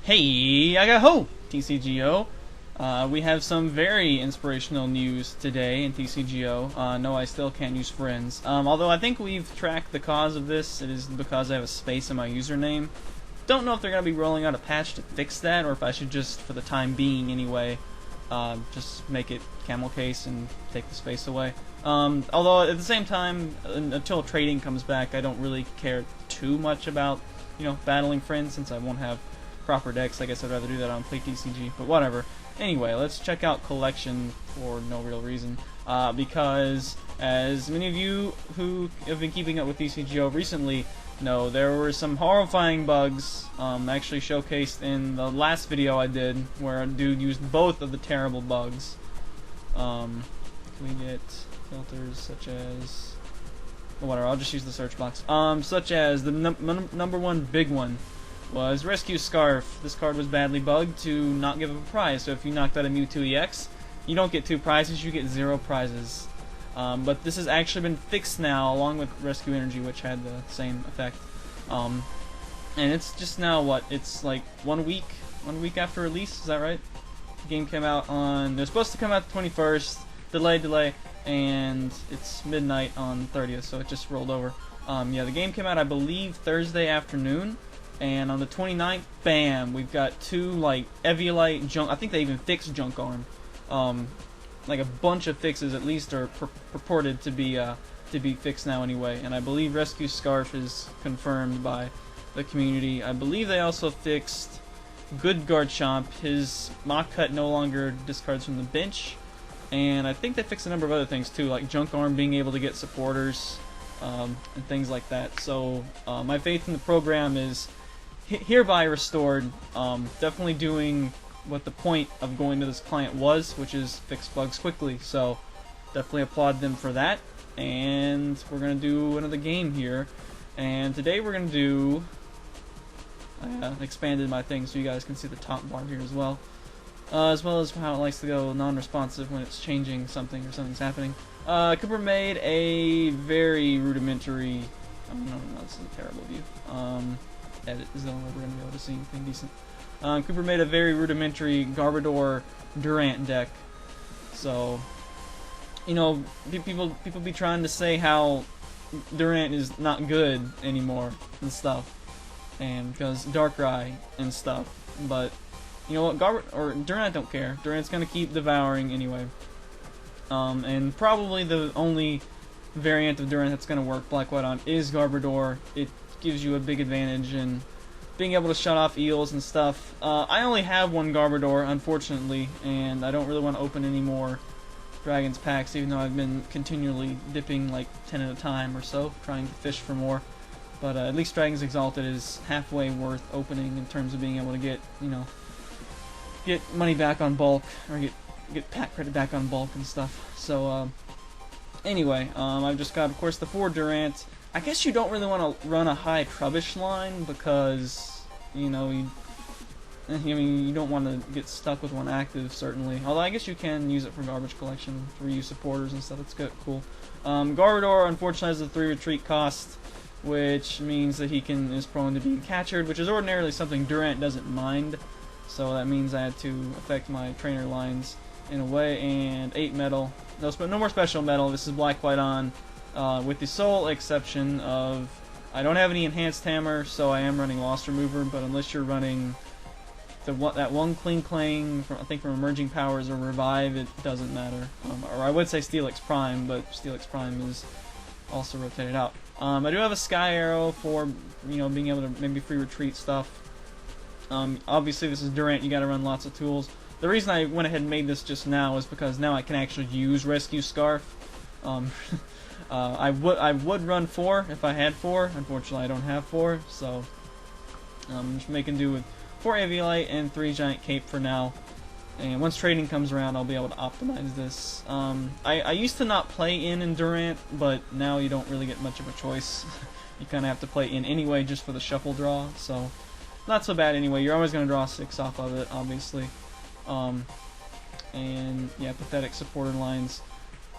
Hey, I got ho! TCGO. We have some very inspirational news today in TCGO. No, I still can't use friends. Although I think we've tracked the cause of this. It is because I have a space in my username. Don't know if they're going to be rolling out a patch to fix that, or if I should just, for the time being anyway, just make it camel case and take the space away. Although at the same time, until trading comes back, I don't really care too much about, battling friends, since I won't have proper decks. I guess I'd rather do that on Play TCG, but whatever. Anyway, let's check out collection for no real reason, because as many of you who have been keeping up with TCGO recently know, there were some horrifying bugs actually showcased in the last video I did, where a dude used both of the terrible bugs. Can we get filters such as... whatever, I'll just use the search box. Such as the number one big one was Rescue Scarf. This card was badly bugged to not give up a prize, so if you knocked out a Mewtwo EX, you don't get 2 prizes, you get 0 prizes. But this has actually been fixed now, along with Rescue Energy, which had the same effect. And it's just now, what, it's like 1 week after release, is that right? The game came out on, they're supposed to come out the 21st, delay, and it's midnight on 30th, so it just rolled over. Yeah, the game came out, I believe, Thursday afternoon. And on the 29th, bam, we've got 2, like, Eviolite junk. I think they even fixed Junk Arm. Like a bunch of fixes, at least, are purported to be fixed now anyway. And I believe Rescue Scarf is confirmed by the community. I believe they also fixed Good Garchomp. His Mock Cut no longer discards from the bench. And I think they fixed a number of other things too, like Junk Arm being able to get supporters and things like that. So my faith in the program is hereby restored. Definitely doing what the point of going to this client was, which is fix bugs quickly. So definitely applaud them for that. And we're gonna do another game here. And today we're gonna do. I expanded my thing so you guys can see the top bar here as well as how it likes to go non-responsive when it's changing something or something's happening. Kooper made a very rudimentary. Oh, no, this is a terrible view. Edit is the only way we're going to be able to see anything decent. Kooper made a very rudimentary Garbodor Durant deck. So, people be trying to say how Durant is not good anymore and stuff, and because Darkrai and stuff. But you know what, Durant don't care. Durant's going to keep devouring anyway. And probably the only variant of Durant that's going to work black-white on is Garbodor. It gives you a big advantage in being able to shut off eels and stuff. I only have one Garbodor, unfortunately, and I don't really want to open any more Dragons packs, even though I've been continually dipping like 10 at a time or so, trying to fish for more. But at least Dragons Exalted is halfway worth opening in terms of being able to get, get money back on bulk, or get pack credit back on bulk and stuff. So, anyway, I've just got, of course, the 4 Durant. I guess you don't really want to run a high Trubbish line because, you don't want to get stuck with one active, certainly. Although I guess you can use it for garbage collection, for use supporters and stuff. That's good, cool. Garbodor, unfortunately, has a 3 retreat cost, which means that he is prone to being captured, which is ordinarily something Durant doesn't mind. So that means I had to affect my trainer lines in a way. And 8 metal. No more special metal. This is black-white on. With the sole exception of, I don't have any enhanced hammer, so I am running Lost Remover, but unless you're running that one Clean Clang, I think from Emerging Powers or Revive, it doesn't matter. Or I would say Steelix Prime, but Steelix Prime is also rotated out. I do have a Sky Arrow for, being able to maybe free retreat stuff. Obviously this is Durant, you gotta run lots of tools. The reason I went ahead and made this just now is because now I can actually use Rescue Scarf. I would run 4 if I had 4. Unfortunately, I don't have 4, so I'm just making do with 4 Eviolite and 3 Giant Cape for now. And once trading comes around, I'll be able to optimize this. I used to not play in Durant, but now you don't really get much of a choice. You kind of have to play in anyway just for the shuffle draw, so not so bad anyway. You're always going to draw 6 off of it, obviously. And yeah, pathetic supporter lines.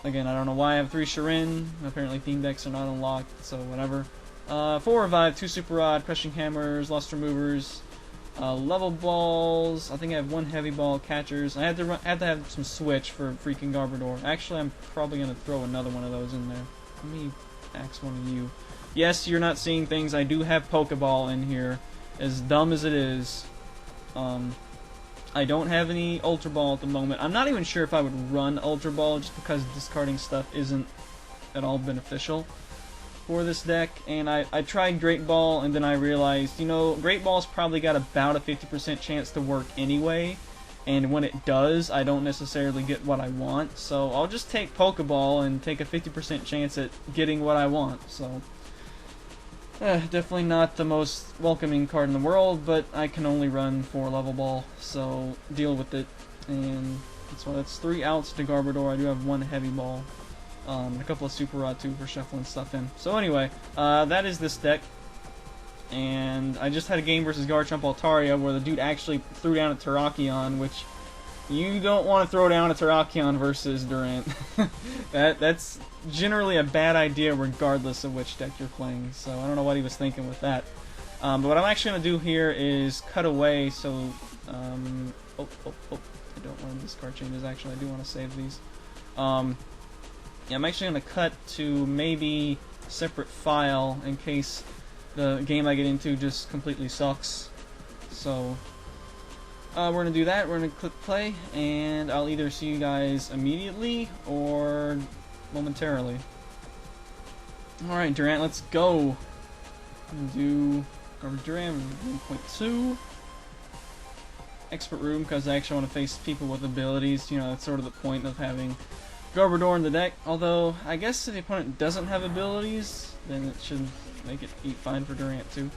Again, I don't know why I have 3 Shirin. Apparently theme decks are not unlocked, so whatever. 4 Revive, 2 Super Rod, Crushing Hammers, Lost Removers. Level balls. I think I have one heavy ball. Catchers. I had to have some switch for freaking Garbodor. Actually, I'm probably gonna throw another one of those in there. Let me ask one of you. Yes, you're not seeing things. I do have Pokeball in here. As dumb as it is. I don't have any Ultra Ball at the moment. I'm not even sure if I would run Ultra Ball just because discarding stuff isn't at all beneficial for this deck. And I tried Great Ball and then I realized, you know, Great Ball's probably got about a 50% chance to work anyway. And when it does, I don't necessarily get what I want. So I'll just take Pokeball and take a 50% chance at getting what I want. So definitely not the most welcoming card in the world, but I can only run 4 level ball, so deal with it. And that's why that's 3 outs to Garbodor. I do have 1 heavy ball, and a couple of Super Rod too for shuffling stuff in. So anyway, that is this deck. And I just had a game versus Garchomp Altaria where the dude actually threw down a Terrakion, which you don't want to throw down a Terrakion versus Durant. That's generally a bad idea regardless of which deck you're playing, so I don't know what he was thinking with that. But what I'm actually going to do here is cut away, so I don't want to discard changes. Actually, I do want to save these. Yeah, I'm actually going to cut to maybe a separate file in case the game I get into just completely sucks. So we're going to do that. We're going to click play, and I'll either see you guys immediately or momentarily. Alright, Durant, let's go. I'm going to do GarbodurAnt 1.2. Expert Room, because I actually want to face people with abilities. You know, that's sort of the point of having Garbodor in the deck. Although, I guess if the opponent doesn't have abilities, then it should make it eat fine for Durant too.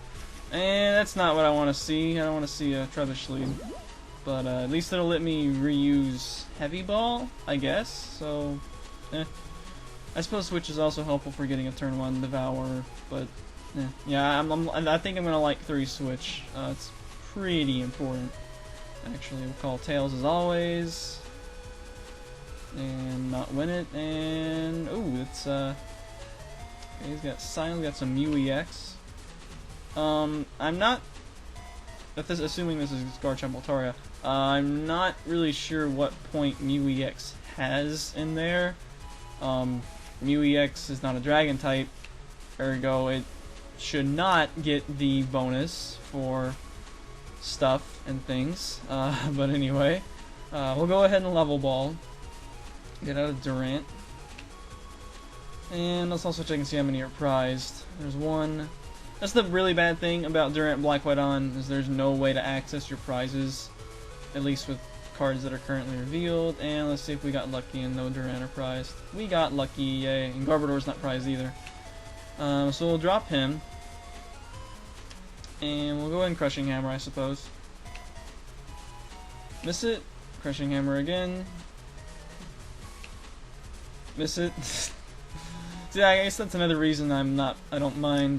And that's not what I want to see. I don't want to see a Trubbish lead. But at least it'll let me reuse Heavy Ball, I guess. So, I suppose Switch is also helpful for getting a turn 1 Devour. But, yeah, I think I'm going to like 3 Switch. It's pretty important. Actually, we'll call Tails as always. And not win it. And, ooh, it's, okay, he's got Silent, got some Mew EX. I'm not, assuming this is Garchomp Altaria, I'm not really sure what point Mew EX has in there. Mew EX is not a Dragon type, ergo it should not get the bonus for stuff and things. But anyway, we'll go ahead and level ball. Get out of Durant. And let's also check and see how many are prized. There's 1. That's the really bad thing about Durant Black White On, is there's no way to access your prizes, at least with cards that are currently revealed. And let's see if we got lucky and no Durant are prized. We got lucky, yay. And Garbodor's not prized either. So we'll drop him. And we'll go ahead and Crushing Hammer, I suppose. Miss it. Crushing Hammer again. Miss it. See, I guess that's another reason I don't mind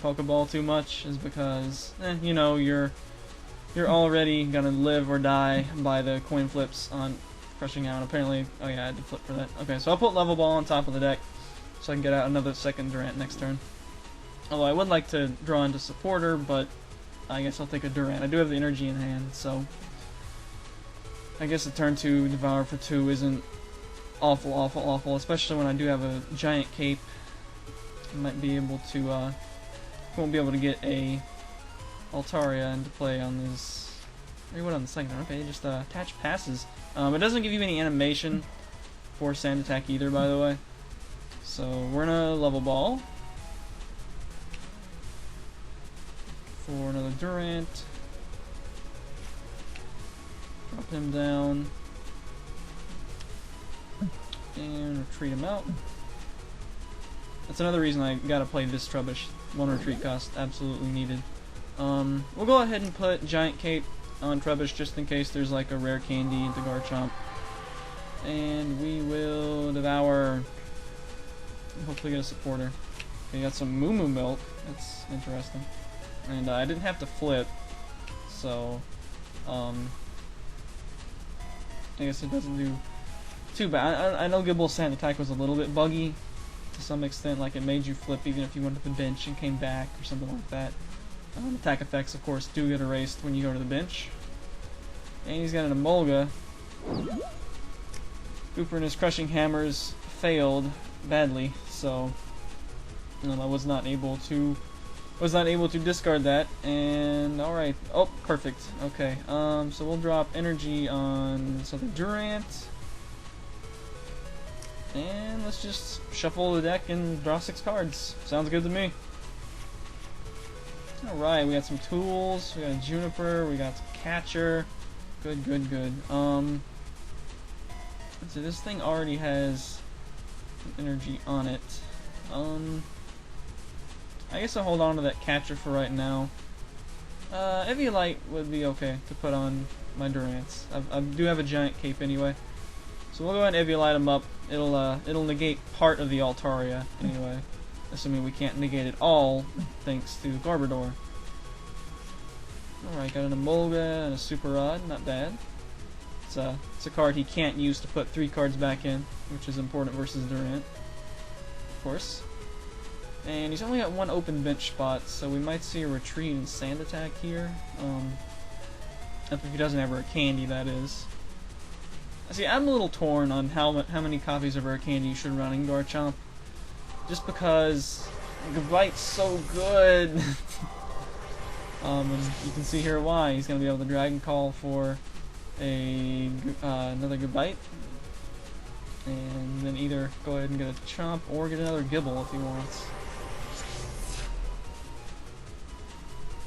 Pokeball too much, is because, you know, you're already gonna live or die by the coin flips on Crushing Out. Apparently, oh yeah, I had to flip for that. Okay, so I'll put Level Ball on top of the deck so I can get out another second Durant next turn. Although I would like to draw into Supporter, but I guess I'll take a Durant. I do have the energy in hand, so I guess a turn 2 Devour for 2 isn't awful, especially when I do have a giant cape. I might be able to, won't be able to get a Altaria into play on this. Or what on the second turn? Okay, just attach passes. It doesn't give you any animation for Sand Attack either, by the way. So we're gonna level ball for another Durant. Drop him down. And retreat him out. That's another reason I gotta play this Trubbish. 1 retreat cost, absolutely needed. We'll go ahead and put Giant Cape on Trubbish just in case there's like a rare candy into Garchomp. And we will Devour. Hopefully get a Supporter. Okay, got some Moo Moo Milk. That's interesting. And I didn't have to flip, so I guess it doesn't do too bad. I know Gibble's Sand Attack was a little bit buggy to some extent, like it made you flip even if you went to the bench and came back or something like that. Attack effects, of course, do get erased when you go to the bench. And he's got an Emolga. Kooper and his crushing hammers failed badly, so I was not able to discard that. And all right, oh, perfect. Okay, so we'll drop energy on this other Durant, and let's just shuffle the deck and draw 6 cards. Sounds good to me. All right, we got some tools. We got a Juniper. We got Catcher. Good, good, good. So this thing already has energy on it. I guess I'll hold on to that Catcher for right now. Eviolite would be okay to put on my Durants. I do have a giant cape anyway, so we'll go ahead and Eviolite them up. It'll negate part of the Altaria anyway, assuming we can't negate it all thanks to Garbodor. Alright, got an Emolga and a Super Rod, not bad. It's a card he can't use to put 3 cards back in, which is important versus Durant, of course. And he's only got 1 open bench spot, so we might see a retreat and Sand Attack here. If he doesn't have Rare Candy, that is. See, I'm a little torn on how many copies of Rare Candy you should run in Garchomp, just because Gabite's so good. And you can see here why. He's going to be able to Dragon Call for another Gabite, and then either go ahead and get a Chomp or get another Gibble if he wants.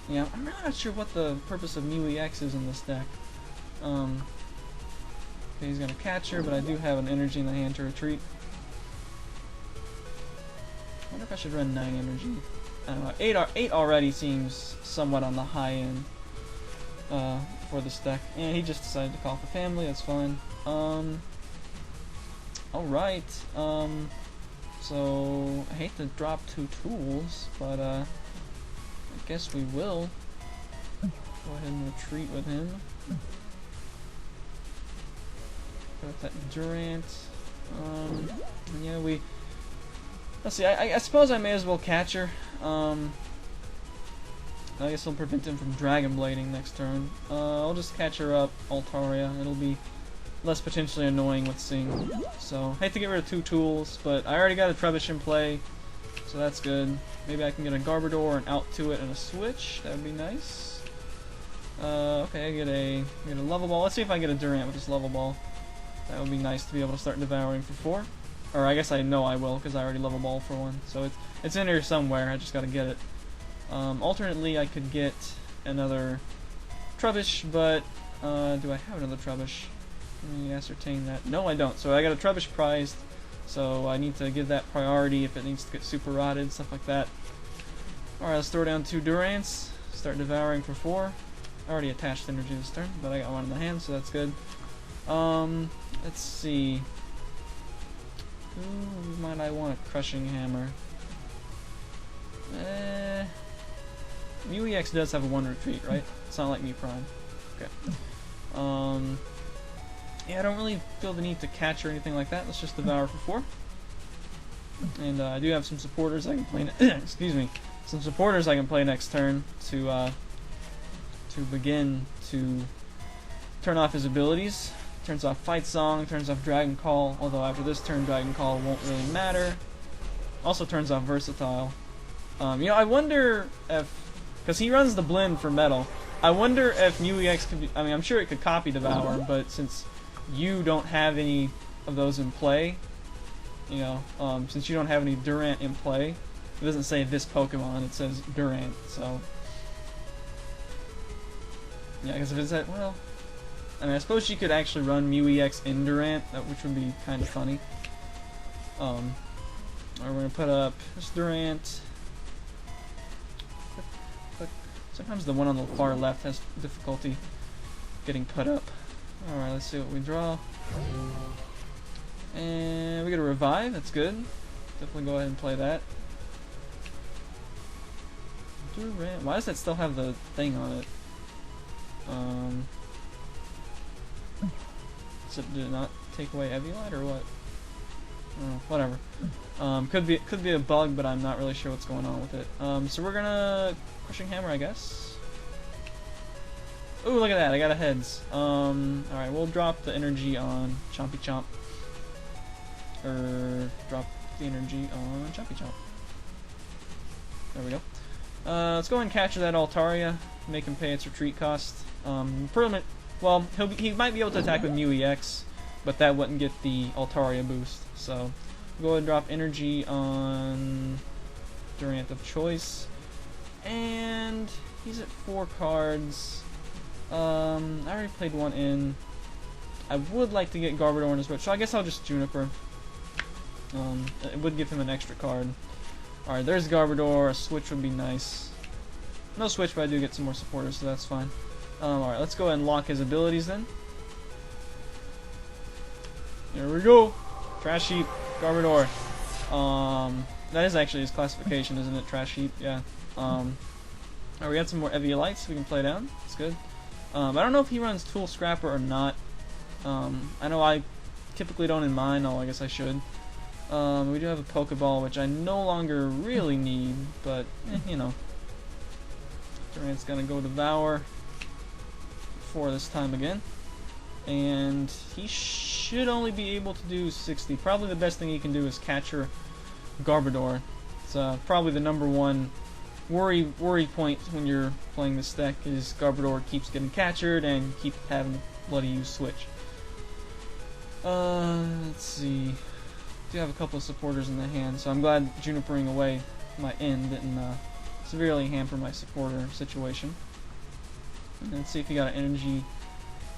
Yeah, I'm really not sure what the purpose of Mew EX is in this deck. Okay, he's got a Catcher, but I do have an energy in the hand to retreat. I wonder if I should run 9 energy. I don't know, 8 already seems somewhat on the high end for this deck. And he just decided to call for family, that's fine. Alright, so I hate to drop 2 tools, but I guess we will go ahead and retreat with him. Got that Durant. Yeah, let's see, I suppose I may as well Catcher. I guess I'll prevent him from Dragon Blading next turn. I'll just Catcher up Altaria. It'll be less potentially annoying with Sing. So, hate to get rid of 2 tools, but I already got a Trubbish in play, so that's good. Maybe I can get a Garbodor and out to it and a switch. That would be nice. Okay, I get a Level Ball. Let's see if I get a Durant with this Level Ball. That would be nice to be able to start devouring for 4. Or I guess I know I will, because I already Level Ball for 1. So it's in here somewhere, I just gotta get it. Alternately, I could get another Trubbish, but do I have another Trubbish? Let me ascertain that. No, I don't. So I got a Trubbish prized, so I need to give that priority if it needs to get super rotted, stuff like that. Alright, let's throw down 2 Durants, start devouring for 4. I already attached energy this turn, but I got 1 in the hand, so that's good. Let's see. Who might I want a Crushing Hammer? Mew EX does have a 1 retreat, right? It's not like Mew Prime. Okay. Yeah, I don't really feel the need to catch or anything like that. Let's just devour for 4. And I do have some supporters I can play. Excuse me. Some supporters I can play next turn to begin to turn off his abilities. Turns off Fight Song, turns off Dragon Call, although after this turn Dragon Call won't really matter. Also turns off Versatile. You know, I wonder if, because he runs the blend for Metal, I wonder if Mew EX could be, I mean, I'm sure it could copy Devour, but since you don't have any of those in play, you know, since you don't have any Durant in play, it doesn't say this Pokemon, it says Durant, so. Yeah, because if it's that, well, I mean, I suppose she could actually run Mew EX in Durant, which would be kind of funny. We're going to put up this Durant. Sometimes the one on the far left has difficulty getting put up. Alright, let's see what we draw. And we get a Revive, that's good. Definitely go ahead and play that. Durant. Why does that still have the thing on it? So did it not take away Eviolite or what? Whatever. Could be a bug, but I'm not really sure what's going on with it. So we're gonna Crushing Hammer, I guess. Ooh, look at that! I got a heads. Alright, we'll drop the energy on Chompy Chomp. Or drop the energy on Chompy Chomp. There we go. Let's go ahead and capture that Altaria. Make him pay its retreat cost. Well, he might be able to attack with Mew EX, but that wouldn't get the Altaria boost. So go ahead and drop energy on Durant of choice. And he's at 4 cards. I already played one in. I would like to get Garbodor on his switch, so I guess I'll just Juniper. It would give him an extra card. Alright, there's Garbodor. A switch would be nice. No switch, but I do get some more supporters, so that's fine. Alright, let's go ahead and lock his abilities then. There we go. Trash Heap, Garbodor. That is actually his classification, isn't it? Trash Heap, yeah. Alright, we got some more Eviolites we can play down. That's good. I don't know if he runs Tool Scrapper or not. I know I typically don't in mine, I guess I should. We do have a Pokeball, which I no longer really need, but, you know. Durant's gonna go Devour for this time again. And he should only be able to do 60. Probably the best thing he can do is Catcher Garbodor. It's probably the #1 worry point when you're playing this deck is Garbodor keeps getting captured and keep having to bloody use switch. Let's see. Do have a couple of supporters in the hand, so I'm glad Junipering away my end didn't severely hamper my supporter situation. And let's see if he got an energy.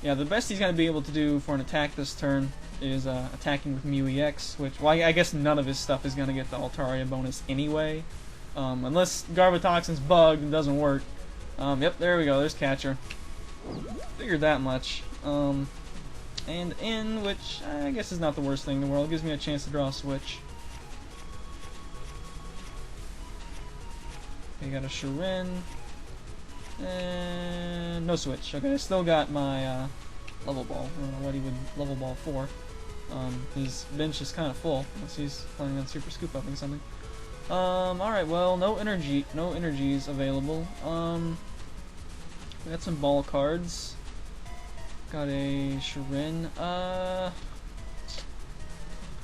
Yeah, the best he's going to be able to do for an attack this turn is attacking with Mew EX, which, well, I guess none of his stuff is going to get the Altaria bonus anyway. Unless Garbotoxin's bugged and doesn't work. Yep, there we go, there's Catcher. Figured that much. And in, which I guess is not the worst thing in the world. It gives me a chance to draw a switch. Okay, got a Shirin. And no switch. Okay, I still got my level ball. I don't know what he would level ball for. His bench is kind of full, unless he's planning on super scoop upping something. Alright, well, no energies available. We got some ball cards. Got a Shirin. I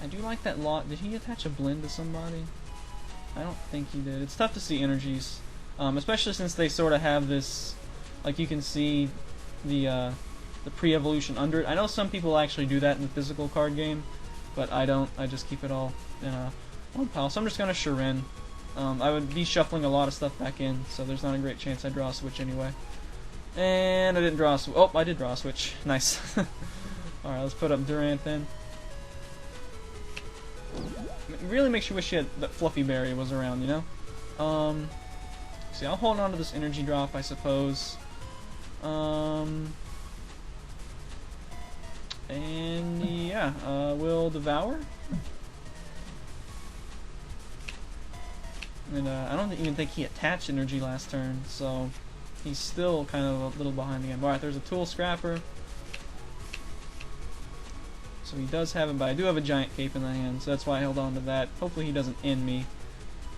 do like that lot. Did he attach a blend to somebody? I don't think he did. It's tough to see energies. Especially since they sort of have this, like you can see the pre-evolution under it. I know some people actually do that in the physical card game, but I don't. I just keep it all in a one pile. So I'm just gonna Shirin. I would be shuffling a lot of stuff back in, so there's not a great chance I draw a switch anyway. And I didn't draw a switch. Oh, I did draw a switch. Nice. Alright, let's put up Durant then. Really makes you wish you had that Fluffy Berry was around, you know? See, I'll hold on to this energy drop, I suppose. And yeah, we'll Devour. And I don't even think he attached energy last turn, so he's still kind of a little behind the game. Alright, there's a Tool Scrapper. So he does have it, but I do have a Giant Cape in the hand, so that's why I held on to that. Hopefully he doesn't end me.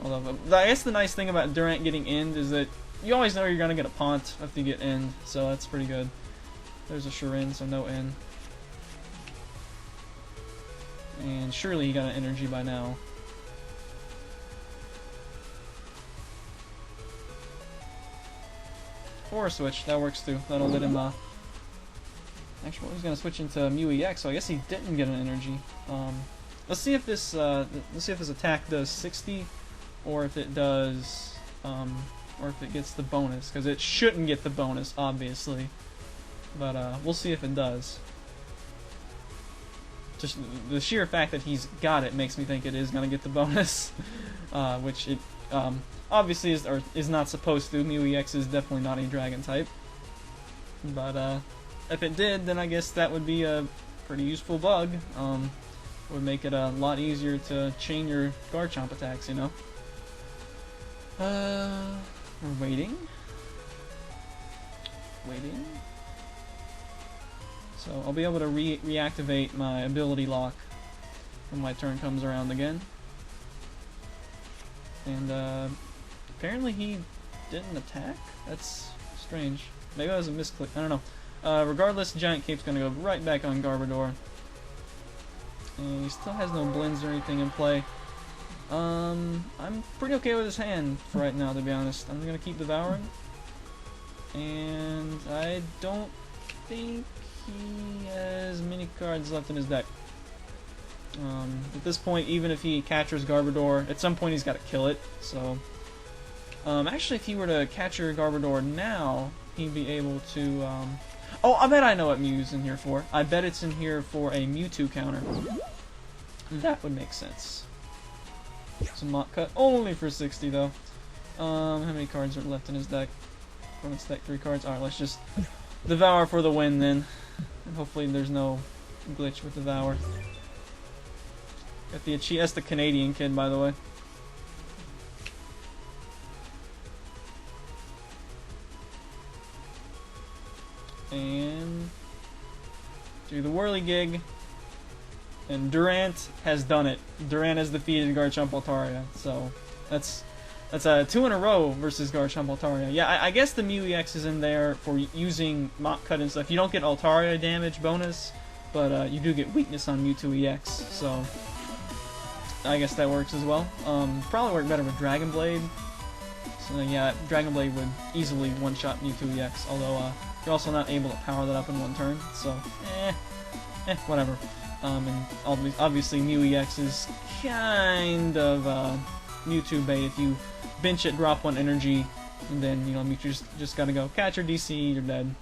Although, I guess the nice thing about Durant getting end is that you always know you're going to get a Pont if you get end, so that's pretty good. There's a Shirin, so no end. And surely he got an energy by now. Or a switch, that works too. That'll let him, actually, he's gonna switch into Mew EX, so I guess he didn't get an energy. Let's see if this attack does 60, or if it does, or if it gets the bonus, because it shouldn't get the bonus, obviously. But we'll see if it does. Just the sheer fact that he's got it makes me think it is gonna get the bonus, which it obviously is not supposed to. Mew EX is definitely not a dragon type. But if it did, then I guess that would be a pretty useful bug. Would make it a lot easier to chain your Garchomp attacks, you know. We're waiting. So I'll be able to reactivate my ability lock when my turn comes around again. And apparently he didn't attack? That's strange. Maybe that was a misclick. I don't know. Regardless, Giant Cape's going to go right back on Garbodor. And he still has no blends or anything in play. I'm pretty okay with his hand for right now, to be honest. I'm going to keep devouring. And I don't think he has many cards left in his deck. At this point, even if he catchers Garbodor, at some point he's got to kill it. So, actually, if he were to catcher Garbodor now, he'd be able to. Oh, I bet I know what Mew's in here for. I bet it's in here for a Mewtwo counter. That would make sense. Some Mach Cut only for 60 though. How many cards are left in his deck? Opponent's deck 3 cards. Alright, let's just devour for the win then. And hopefully there's no glitch with devour. Got the achievement. That's the Canadian kid, by the way. And do the whirligig. And Durant has done it. Durant has defeated Garchomp Altaria. So that's 2 in a row versus Garchomp Altaria. Yeah, I guess the Mew EX is in there for using Mach Cut and stuff. You don't get Altaria damage bonus, but you do get weakness on Mewtwo EX. So I guess that works as well. Probably work better with Dragon Blade. So yeah, Dragon Blade would easily one-shot Mewtwo EX. Although you're also not able to power that up in one turn. So whatever. And obviously Mew EX is kind of Mewtwo bait. If you bench it, drop 1 energy, and then Mewtwo just gotta go catch your DC, you're dead.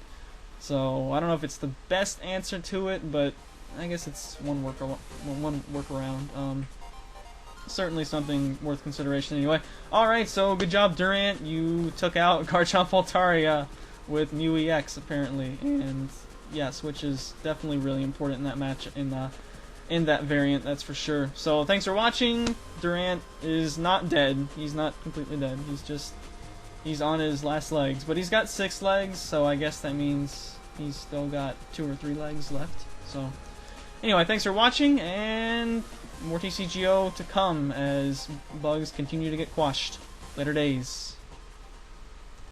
So I don't know if it's the best answer to it, but I guess it's one workaround. Certainly something worth consideration anyway. Alright, so good job Durant. You took out Garchomp Altaria with Mew EX apparently, and yeah, Switch is definitely really important in that match, in that variant, that's for sure. So thanks for watching. Durant is not dead. He's not completely dead. He's on his last legs, but he's got 6 legs, so I guess that means he's still got 2 or 3 legs left. So anyway, thanks for watching, and more TCGO to come as bugs continue to get quashed. Later days.